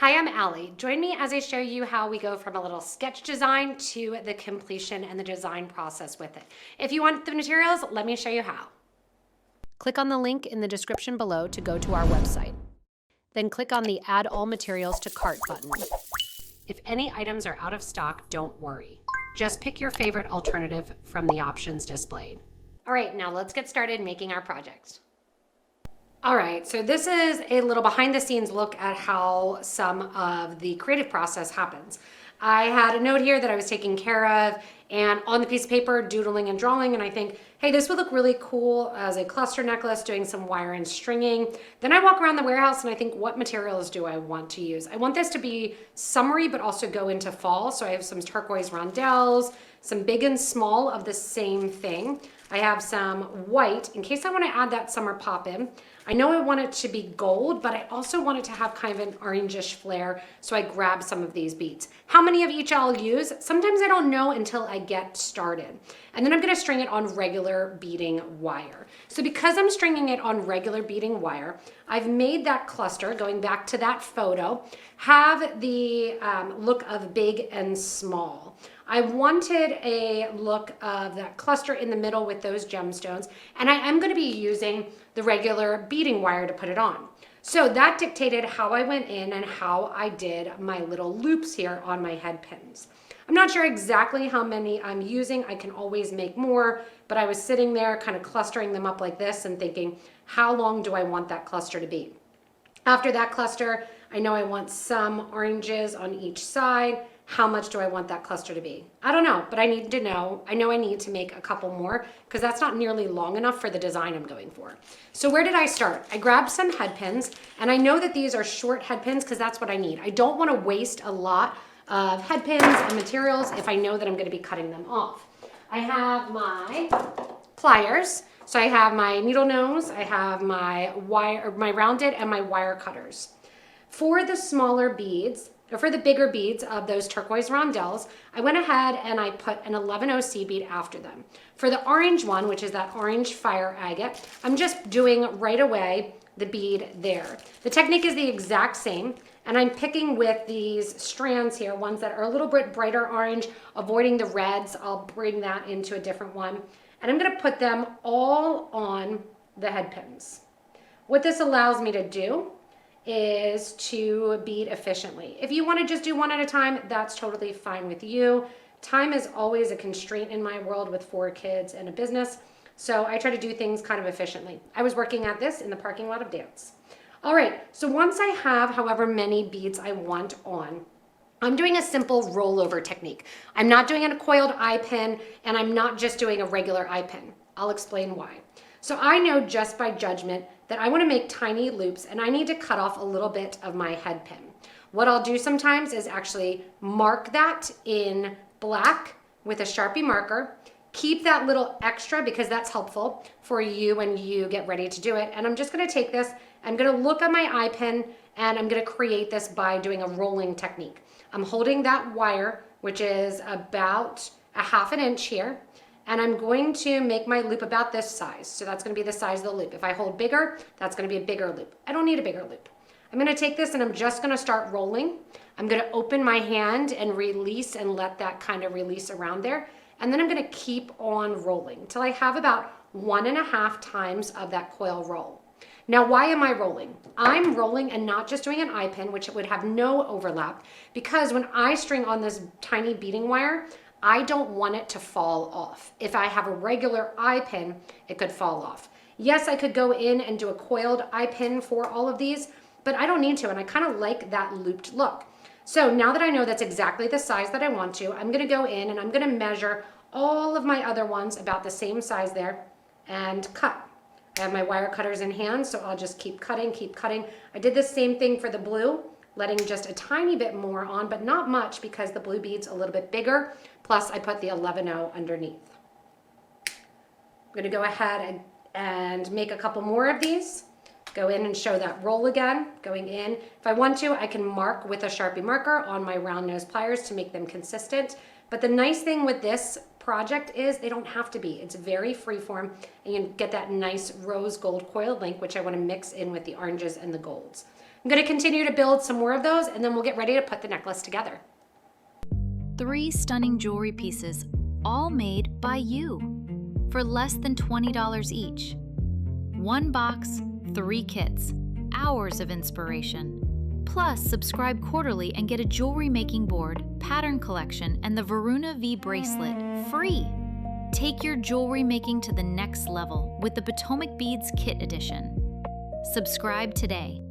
Hi, I'm Allie. Join me as I show you how we go from a little sketch design to the completion and the design process with it. If you want the materials, let me show you how. Click on the link in the description below to go to our website. Then click on the Add All Materials to Cart button. If any items are out of stock, don't worry. Just pick your favorite alternative from the options displayed. All right, now let's get started making our project. All right, so this is a little behind the scenes look at how some of the creative process happens. I had a note here that I was taking care of and on the piece of paper doodling and drawing, and I think, hey, this would look really cool as a cluster necklace doing some wire and stringing. Then I walk around the warehouse and I think, what materials do I want to use? I want this to be summery but also go into fall, so I have some turquoise rondelles, some big and small of the same thing. I have some white in case I want to add that summer pop in. I know I want it to be gold, but I also want it to have kind of an orangish flare, so I grab some of these beads. How many of each I'll use? Sometimes I don't know until I get started. And then I'm gonna string it on regular beading wire. So because I'm stringing it on regular beading wire, I've made that cluster, going back to that photo, have the look of big and small. I wanted a look of that cluster in the middle with those gemstones, and I am going to be using the regular beading wire to put it on. So that dictated how I went in and how I did my little loops here on my head pins. I'm not sure exactly how many I'm using. I can always make more, but I was sitting there kind of clustering them up like this and thinking, how long do I want that cluster to be? After that cluster, I know I want some oranges on each side. How much do I want that cluster to be? I don't know, but I need to know. I know I need to make a couple more because that's not nearly long enough for the design I'm going for. So where did I start? I grabbed some head pins, and I know that these are short head pins because that's what I need. I don't want to waste a lot of head pins and materials if I know that I'm going to be cutting them off. I have my pliers. So I have my needle nose, I have my wire, my rounded, and my wire cutters. For the smaller beads, or for the bigger beads of those turquoise rondelles, I went ahead and I put an 11 seed bead after them. For the orange one, which is that orange fire agate, I'm just doing right away the bead there. The technique is the exact same, and I'm picking with these strands here, ones that are a little bit brighter orange, avoiding the reds. I'll bring that into a different one. And I'm gonna put them all on the head pins. What this allows me to do is to bead efficiently. If you want to just do one at a time, that's totally fine with you. Time is always a constraint in my world with 4 kids and a business, so I try to do things kind of efficiently. I was working at this in the parking lot of dance. All right, so once I have however many beads I want on, I'm doing a simple rollover technique. I'm not doing a coiled eye pin, and I'm not just doing a regular eye pin. I'll explain why. So I know just by judgment that I want to make tiny loops, and I need to cut off a little bit of my head pin. What I'll do sometimes is actually mark that in black with a Sharpie marker. Keep that little extra because that's helpful for you when you get ready to do it. And I'm just going to take this, I'm going to look at my eye pin, and I'm going to create this by doing a rolling technique. I'm holding that wire, which is about a ½ inch here, and I'm going to make my loop about this size. So that's going to be the size of the loop. If I hold bigger, that's going to be a bigger loop. I don't need a bigger loop. I'm going to take this and I'm just going to start rolling. I'm going to open my hand and release and let that kind of release around there. And then I'm going to keep on rolling until I have about 1.5 times of that coil roll. Now, why am I rolling? I'm rolling and not just doing an eye pin, which would have no overlap, because when I string on this tiny beading wire, I don't want it to fall off. If I have a regular eye pin, it could fall off. Yes, I could go in and do a coiled eye pin for all of these, but I don't need to, and I kind of like that looped look. So now that I know that's exactly the size that I want to, I'm gonna go in and I'm gonna measure all of my other ones about the same size there and cut. I have my wire cutters in hand, so I'll just keep cutting, keep cutting. I did the same thing for the blue, letting just a tiny bit more on, but not much because the blue bead's a little bit bigger. Plus I put the 11 underneath. I'm gonna go ahead and make a couple more of these. Go in and show that roll again, going in. If I want to, I can mark with a Sharpie marker on my round nose pliers to make them consistent. But the nice thing with this project is they don't have to be. It's very freeform, and you get that nice rose gold coiled link, which I want to mix in with the oranges and the golds. I'm gonna continue to build some more of those and then we'll get ready to put the necklace together. 3 stunning jewelry pieces, all made by you, for less than $20 each. 1 box, 3 kits, hours of inspiration. Plus, subscribe quarterly and get a jewelry making board, pattern collection, and the Varuna V bracelet free. Take your jewelry making to the next level with the PotomacBeads Kit Edition. Subscribe today.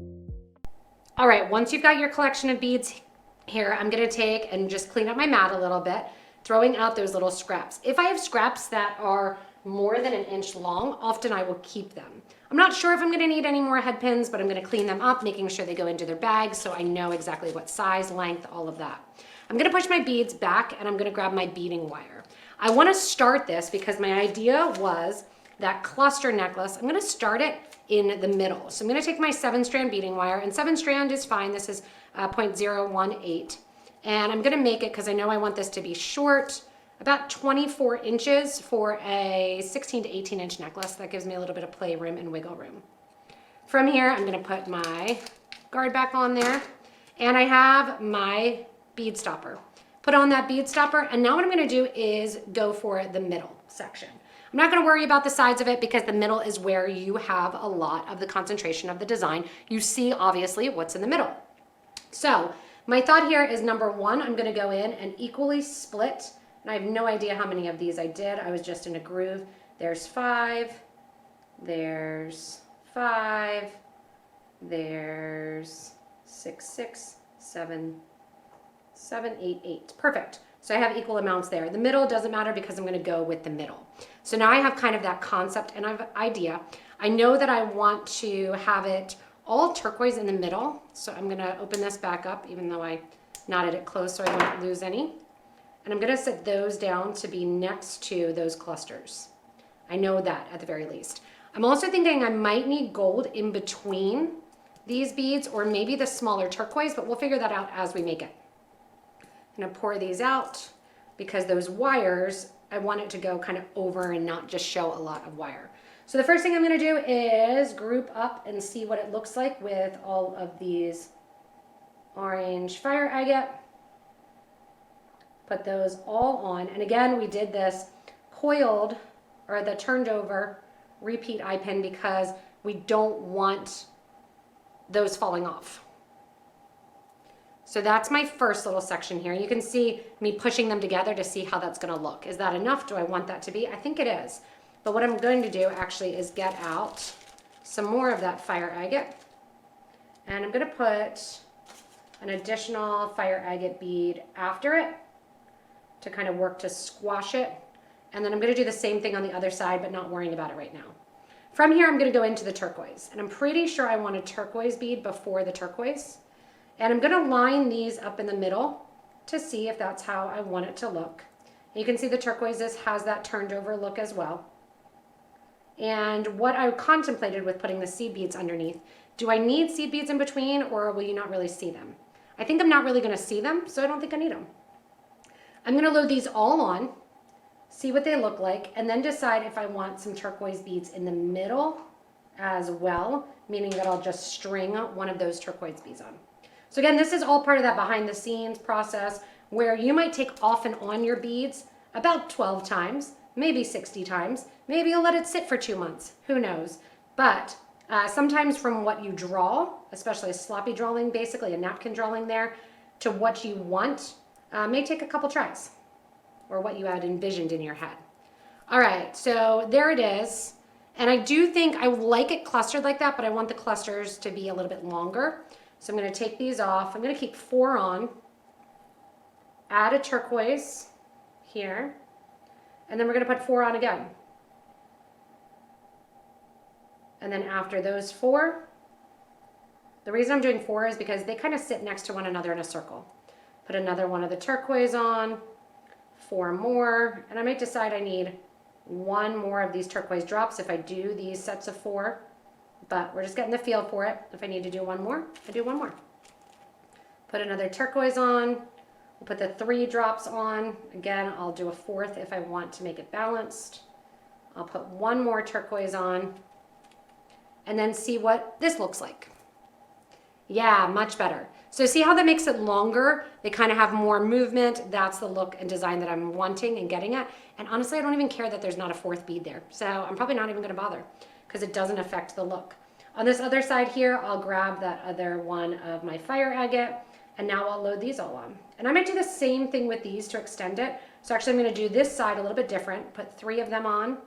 All right, once you've got your collection of beads here, I'm gonna take and just clean up my mat a little bit, throwing out those little scraps. If I have scraps that are more than 1 inch long, often I will keep them. I'm not sure if I'm gonna need any more head pins, but I'm gonna clean them up, making sure they go into their bags so I know exactly what size, length, all of that. I'm gonna push my beads back and I'm gonna grab my beading wire. I wanna start this because my idea was that cluster necklace, I'm gonna start it in the middle. So I'm gonna take my 7-strand beading wire, and 7-strand is fine. This is 0.018. And I'm gonna make it, because I know I want this to be short, about 24 inches for a 16 to 18 inch necklace. That gives me a little bit of play room and wiggle room. From here, I'm gonna put my guard back on there, and I have my bead stopper. Put on that bead stopper, and now what I'm gonna do is go for the middle section. I'm not gonna worry about the sides of it because the middle is where you have a lot of the concentration of the design. You see, obviously, what's in the middle. So my thought here is, number 1, I'm gonna go in and equally split, and I have no idea how many of these I did. I was just in a groove. There's 5, there's 5, there's 6, 6, 7, 7, 8, 8. Perfect. So I have equal amounts there. The middle doesn't matter because I'm gonna go with the middle. So now I have kind of that concept and idea. I know that I want to have it all turquoise in the middle. So I'm gonna open this back up, even though I knotted it close so I won't lose any. And I'm gonna set those down to be next to those clusters. I know that at the very least. I'm also thinking I might need gold in between these beads, or maybe the smaller turquoise, but we'll figure that out as we make it. I'm gonna pour these out because those wires, I want it to go kind of over and not just show a lot of wire. So the first thing I'm gonna do is group up and see what it looks like with all of these orange fire agate. Put those all on. And again, we did this coiled, or the turned over repeat eye pin, because we don't want those falling off. So that's my first little section here. You can see me pushing them together to see how that's gonna look. Is that enough? Do I want that to be? I think it is. But what I'm going to do actually is get out some more of that fire agate. And I'm gonna put an additional fire agate bead after it to kind of work to squash it. And then I'm gonna do the same thing on the other side, but not worrying about it right now. From here, I'm gonna go into the turquoise. And I'm pretty sure I want a turquoise bead before the turquoise. And I'm gonna line these up in the middle to see if that's how I want it to look. You can see the turquoise has that turned over look as well. And what I contemplated with putting the seed beads underneath, do I need seed beads in between, or will you not really see them? I think I'm not really gonna see them, so I don't think I need them. I'm gonna load these all on, see what they look like, and then decide if I want some turquoise beads in the middle as well, meaning that I'll just string one of those turquoise beads on. So again, this is all part of that behind the scenes process where you might take off and on your beads about 12 times, maybe 60 times. Maybe you'll let it sit for 2 months, who knows? But sometimes from what you draw, especially a sloppy drawing, basically a napkin drawing there, to what you want, may take a couple tries, or what you had envisioned in your head. All right, so there it is. And I do think I like it clustered like that, but I want the clusters to be a little bit longer. So I'm gonna take these off. I'm gonna keep 4 on, add a turquoise here, and then we're gonna put 4 on again. And then after those 4, the reason I'm doing 4 is because they kind of sit next to one another in a circle. Put another one of the turquoise on, 4 more, and I might decide I need 1 more of these turquoise drops if I do these sets of 4, but we're just getting the feel for it. If I need to do 1 more, I do 1 more. Put another turquoise on, we'll put the 3 drops on. Again, I'll do a 4th if I want to make it balanced. I'll put 1 more turquoise on, and then see what this looks like. Yeah, much better. So see how that makes it longer? They kind of have more movement. That's the look and design that I'm wanting and getting at. And honestly, I don't even care that there's not a fourth bead there. So I'm probably not even gonna bother because it doesn't affect the look. On this other side here, I'll grab that other one of my fire agate, and now I'll load these all on. And I might do the same thing with these to extend it. So actually I'm gonna do this side a little bit different, put 3 of them on,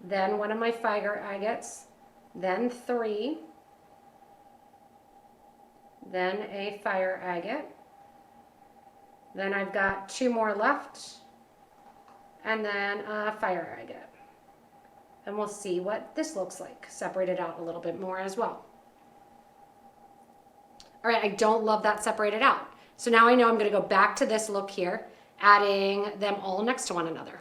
then one of my fire agates, then 3, then a fire agate, then I've got 2 more left, and then a fire agate. And we'll see what this looks like, separated out a little bit more as well. All right, I don't love that separated out. So now I know I'm gonna go back to this look here, adding them all next to one another.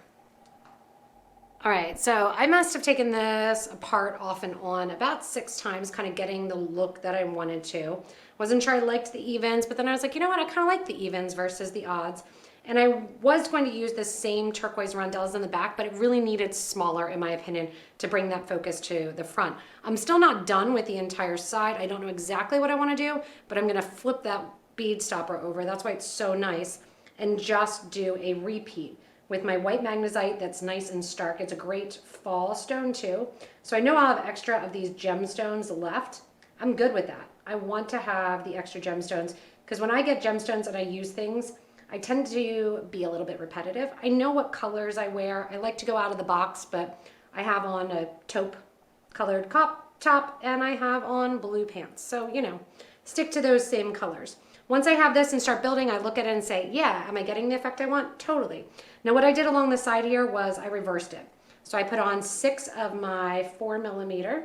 All right, so I must have taken this apart off and on about 6 times, kind of getting the look that I wanted to. Wasn't sure I liked the evens, but then I was like, you know what, I kind of like the evens versus the odds. And I was going to use the same turquoise rondelles in the back, but it really needed smaller, in my opinion, to bring that focus to the front. I'm still not done with the entire side. I don't know exactly what I want to do, but I'm going to flip that bead stopper over. That's why it's so nice. And just do a repeat with my white magnesite that's nice and stark. It's a great fall stone too. So I know I'll have extra of these gemstones left. I'm good with that. I want to have the extra gemstones because when I get gemstones and I use things, I tend to be a little bit repetitive. I know what colors I wear. I like to go out of the box, but I have on a taupe colored top and I have on blue pants. So, you know, stick to those same colors. Once I have this and start building, I look at it and say, yeah, am I getting the effect I want? Totally. Now what I did along the side here was I reversed it. So I put on 6 of my 4mm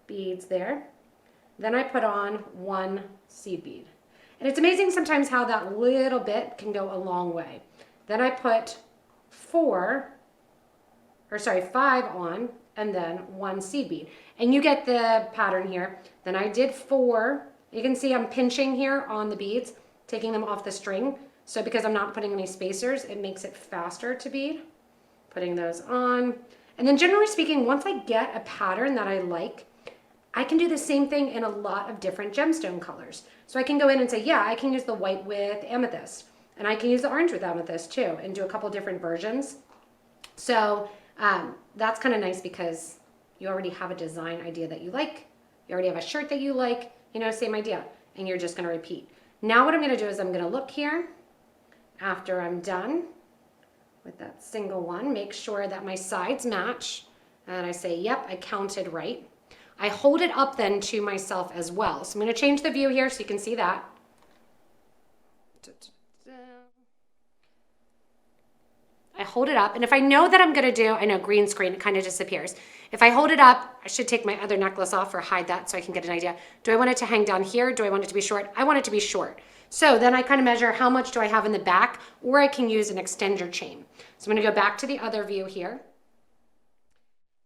beads there. Then I put on 1 seed bead. And it's amazing sometimes how that little bit can go a long way. Then I put 5 on, and then 1 seed bead. And you get the pattern here. Then I did 4. You can see I'm pinching here on the beads, taking them off the string. So because I'm not putting any spacers, it makes it faster to bead. Putting those on. And then generally speaking, once I get a pattern that I like, I can do the same thing in a lot of different gemstone colors. So I can go in and say, yeah, I can use the white with amethyst. And I can use the orange with amethyst too, and do a couple different versions. So that's kind of nice because you already have a design idea that you like. You already have a shirt that you like, you know, same idea. And you're just gonna repeat. Now what I'm gonna do is I'm gonna look here after I'm done with that single one, make sure that my sides match. And I say, yep, I counted right. I hold it up then to myself as well. So I'm going to change the view here so you can see that. I hold it up, and if I know that I'm going to do, I know green screen, it kind of disappears. If I hold it up, I should take my other necklace off or hide that so I can get an idea. Do I want it to hang down here? Do I want it to be short? I want it to be short. So then I kind of measure how much do I have in the back, or I can use an extender chain. So I'm going to go back to the other view here.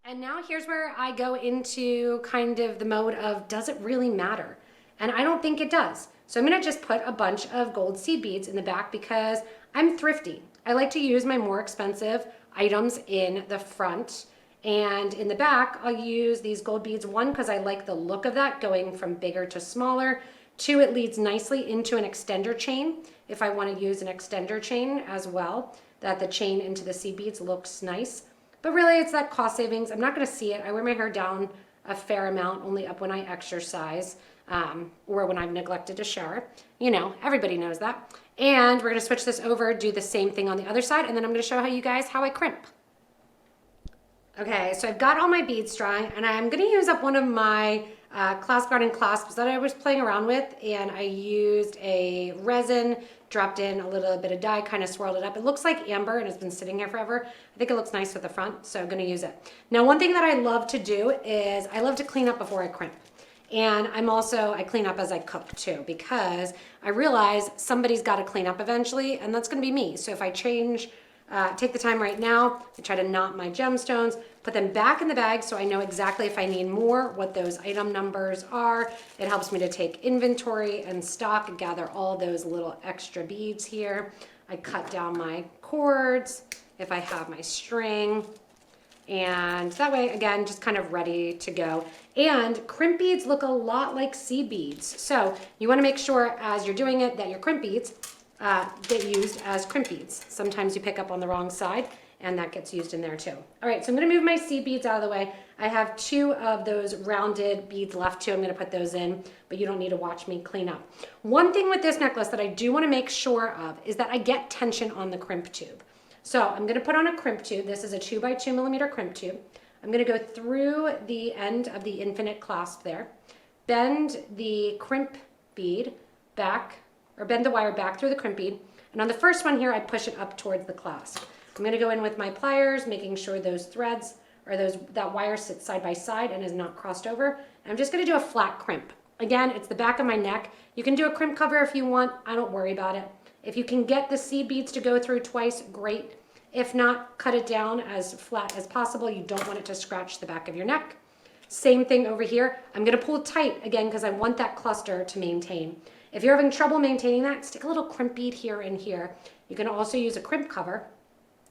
And now here's where I go into kind of the mode of, does it really matter? And I don't think it does. So I'm gonna just put a bunch of gold seed beads in the back because I'm thrifty. I like to use my more expensive items in the front, and in the back, I'll use these gold beads. 1, because I like the look of that going from bigger to smaller. 2, it leads nicely into an extender chain. If I wanna use an extender chain as well, that the chain into the seed beads looks nice. But really, it's that cost savings. I'm not going to see it. I wear my hair down a fair amount, only up when I exercise or when I've neglected to shower. You know, everybody knows that. And we're going to switch this over, do the same thing on the other side, and then I'm going to show you guys how I crimp. Okay, so I've got all my beads strung, and I'm going to use up one of my Clasp Garden clasps that I was playing around with, and I used a resin, dropped in a little bit of dye, kind of swirled it up. It looks like amber and it's been sitting here forever. I think it looks nice with the front, so I'm gonna use it. Now, one thing that I love to do is I love to clean up before I crimp. And I clean up as I cook too, because I realize somebody's gotta clean up eventually, and that's gonna be me. So if I take the time right now, I try to knot my gemstones, put them back in the bag so I know exactly if I need more, what those item numbers are. It helps me to take inventory and stock and gather all those little extra beads here. I cut down my cords if I have my string. And that way, again, just kind of ready to go. And crimp beads look a lot like seed beads. So you want to make sure as you're doing it that your crimp beads get used as crimp beads. Sometimes you pick up on the wrong side and that gets used in there too. All right, so I'm gonna move my seed beads out of the way. I have 2 of those rounded beads left too. I'm gonna put those in, but you don't need to watch me clean up. One thing with this necklace that I do wanna make sure of is that I get tension on the crimp tube. So I'm gonna put on a crimp tube. This is a 2 by 2 millimeter crimp tube. I'm gonna go through the end of the infinite clasp there, bend the crimp bead back, or bend the wire back through the crimp bead. And on the first one here, I push it up towards the clasp. I'm gonna go in with my pliers, making sure those threads or that wire sits side by side and is not crossed over. And I'm just gonna do a flat crimp. Again, it's the back of my neck. You can do a crimp cover if you want. I don't worry about it. If you can get the seed beads to go through twice, great. If not, cut it down as flat as possible. You don't want it to scratch the back of your neck. Same thing over here. I'm gonna pull tight again because I want that cluster to maintain. If you're having trouble maintaining that, stick a little crimp bead here and here. You can also use a crimp cover,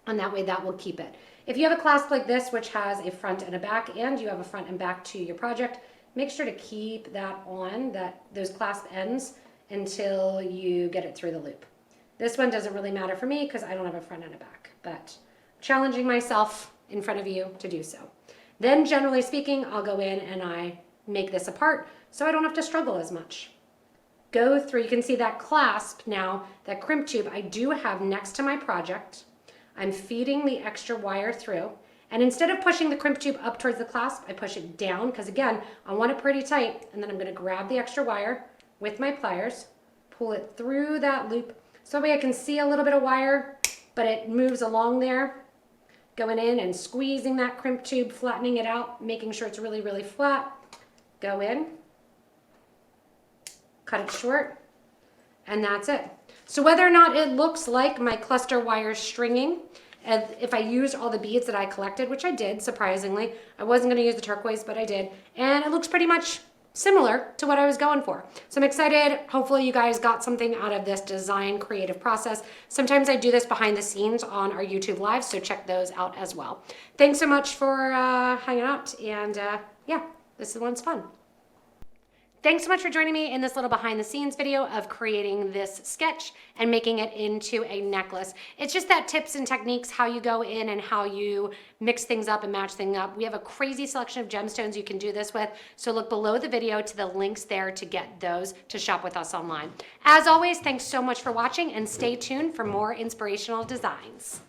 and that way that will keep it. If you have a clasp like this, which has a front and a back, and you have a front and back to your project, make sure to keep that on, those clasp ends, until you get it through the loop. This one doesn't really matter for me because I don't have a front and a back, but challenging myself in front of you to do so. Then generally speaking, I'll go in and I make this apart so I don't have to struggle as much. Go through, you can see that clasp now, that crimp tube I do have next to my project. I'm feeding the extra wire through, and instead of pushing the crimp tube up towards the clasp, I push it down because again, I want it pretty tight, and then I'm gonna grab the extra wire with my pliers, pull it through that loop, so that way I can see a little bit of wire, but it moves along there, going in and squeezing that crimp tube, flattening it out, making sure it's really, really flat. Go in, cut it short, and that's it. So whether or not it looks like my cluster wire stringing, and if I used all the beads that I collected, which I did, surprisingly, I wasn't gonna use the turquoise, but I did, and it looks pretty much similar to what I was going for. So I'm excited. Hopefully you guys got something out of this design creative process. Sometimes I do this behind the scenes on our YouTube live, so check those out as well. Thanks so much for hanging out, and yeah, this one's fun. Thanks so much for joining me in this little behind the scenes video of creating this sketch and making it into a necklace. It's just that tips and techniques, how you go in and how you mix things up and match things up. We have a crazy selection of gemstones you can do this with, so look below the video to the links there to get those to shop with us online. As always, thanks so much for watching, and stay tuned for more inspirational designs.